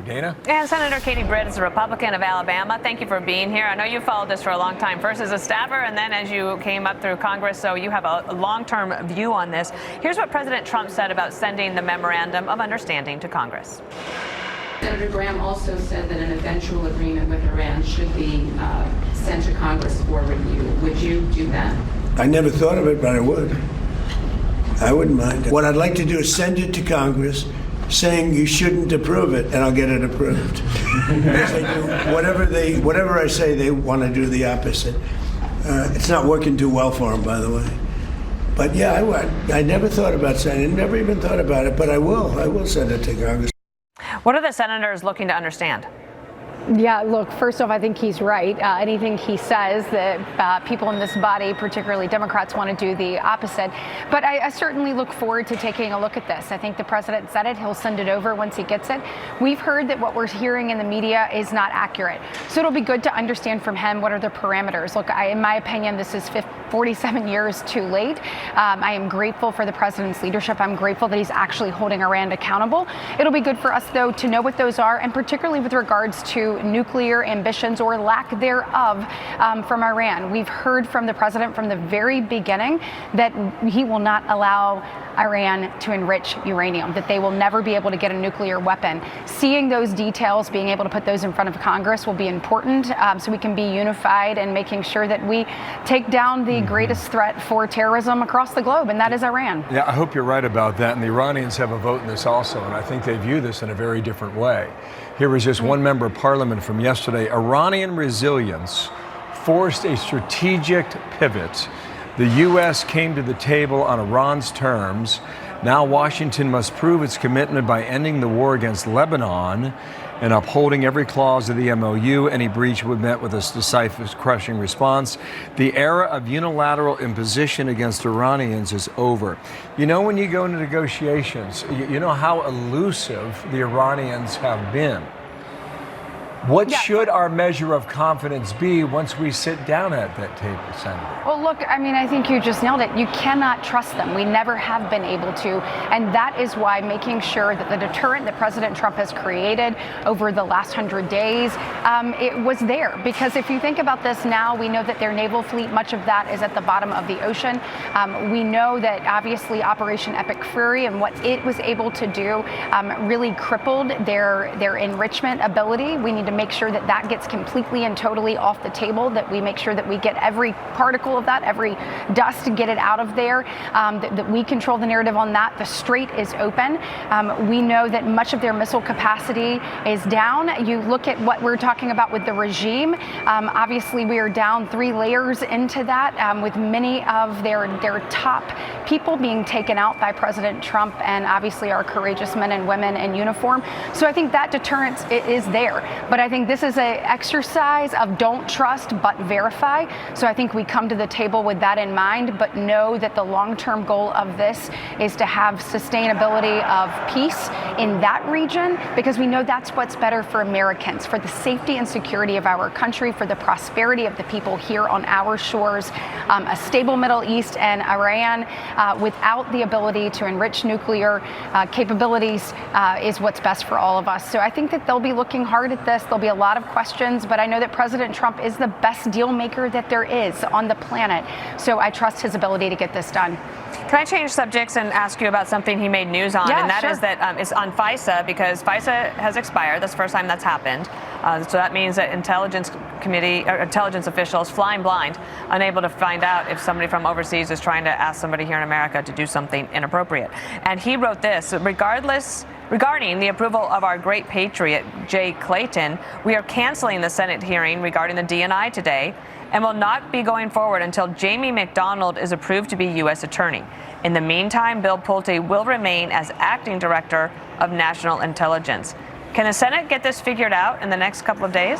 Dana? And Senator Katie Britt is a Republican of Alabama. Thank you for being here. I know you followed this for a long time, first as a staffer and then as you came up through Congress, so you have a long-term view on this. Here's what President Trump said about sending the Memorandum of Understanding to Congress. Senator Graham also said that an eventual agreement with Iran should be sent to Congress for review. Would you do that? I never thought of it, but I would. I wouldn't mind. What I'd like to do is send it to Congress saying you shouldn't approve it, and I'll get it approved. Because they do whatever I say, they want to do the opposite. It's not working too well for them, by the way. But yeah, I never thought about sending it, never even thought about it, but I will. I will send it to Congress. What are the senators looking to understand? Yeah, look, first off, I think he's right. Anything he says that people in this body, particularly Democrats, want to do the opposite. But I certainly look forward to taking a look at this. I think the president said it. He'll send it over once he gets it. We've heard that what we're hearing in the media is not accurate. So it'll be good to understand from him what are the parameters. Look, in my opinion, this is 47 years too late. I am grateful for the president's leadership. I'm grateful that he's actually holding Iran accountable. It'll be good for us, though, to know what those are, and particularly with regards to nuclear ambitions or lack thereof from Iran. We've heard from the president from the very beginning that he will not allow Iran to enrich uranium, that they will never be able to get a nuclear weapon. Seeing those details, being able to put those in front of Congress will be important so we can be unified and making sure that we take down the greatest threat for terrorism across the globe, and that is Iran. Yeah, I hope you're right about that. And the Iranians have a vote in this also, and I think they view this in a very different way. Here was just one member of parliament from yesterday. Iranian resilience forced a strategic pivot. The U.S. came to the table on Iran's terms. Now Washington must prove its commitment by ending the war against Lebanon and upholding every clause of the MOU. Any breach would be met with a decisive, crushing response. The era of unilateral imposition against Iranians is over. You know, when you go into negotiations, you know how elusive the Iranians have been. What should our measure of confidence be once we sit down at that table, Senator? Well, look, I mean, I think you just nailed it. You cannot trust them. We never have been able to. And that is why making sure that the deterrent that President Trump has created over the last 100 days, it was there. Because if you think about this now, we know that their naval fleet, much of that is at the bottom of the ocean. We know that obviously Operation Epic Fury and what it was able to do really crippled their enrichment ability. We need to make sure that that gets completely and totally off the table, that we make sure that we get every particle of that, every dust, get it out of there, that we control the narrative on that. The strait is open. We know that much of their missile capacity is down. You look at what we're talking about with the regime. Obviously, we are down 3 layers into that, with many of their top people being taken out by President Trump and obviously our courageous men and women in uniform. So I think that deterrence is there. But I think this is an exercise of don't trust but verify. So I think we come to the table with that in mind, but know that the long-term goal of this is to have sustainability of peace in that region, because we know that's what's better for Americans, for the safety and security of our country, for the prosperity of the people here on our shores. A stable Middle East and Iran without the ability to enrich nuclear capabilities is what's best for all of us. So I think that they'll be looking hard at this. There'll be a lot of questions, but I know that President Trump is the best deal maker that there is on the planet. So I trust his ability to get this done. Can I change subjects and ask you about something he made news on? Yeah, and that sure. is that it's on FISA, because FISA has expired. That's the first time that's happened. So that means that intelligence officials flying blind, unable to find out if somebody from overseas is trying to ask somebody here in America to do something inappropriate. And he wrote this: regarding the approval of our great patriot, Jay Clayton, we are canceling the Senate hearing regarding the D&I today and will not be going forward until Jamie McDonald is approved to be U.S. Attorney. In the meantime, Bill Pulte will remain as acting director of national intelligence. Can the Senate get this figured out in the next couple of days?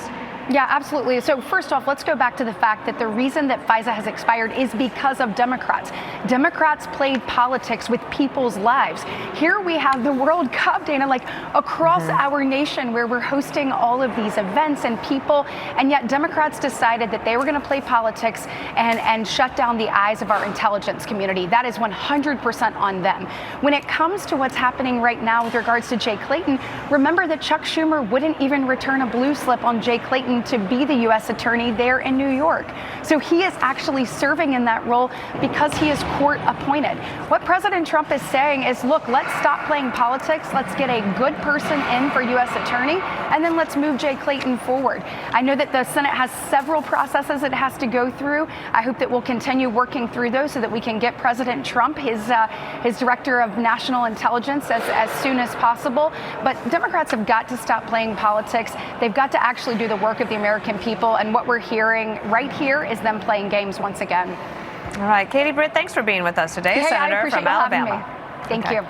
Yeah, absolutely. So first off, let's go back to the fact that the reason that FISA has expired is because of Democrats. Democrats played politics with people's lives. Here we have the World Cup, Dana, like across our nation where we're hosting all of these events and people, and yet Democrats decided that they were going to play politics and shut down the eyes of our intelligence community. That is 100% on them. When it comes to what's happening right now with regards to Jay Clayton, remember that Chuck Schumer wouldn't even return a blue slip on Jay Clayton to be the U.S. attorney there in New York. So he is actually serving in that role because he is court appointed. What President Trump is saying is, look, let's stop playing politics. Let's get a good person in for U.S. attorney, and then let's move Jay Clayton forward. I know that the Senate has several processes it has to go through. I hope that we'll continue working through those so that we can get President Trump, his director of national intelligence, as soon as possible. But Democrats have got to stop playing politics. They've got to actually do the work of the American people, and what we're hearing right here is them playing games once again. All right, Katie, Britt, thanks for being with us today, Hey, Senator I appreciate from you having Alabama. me. Thank you.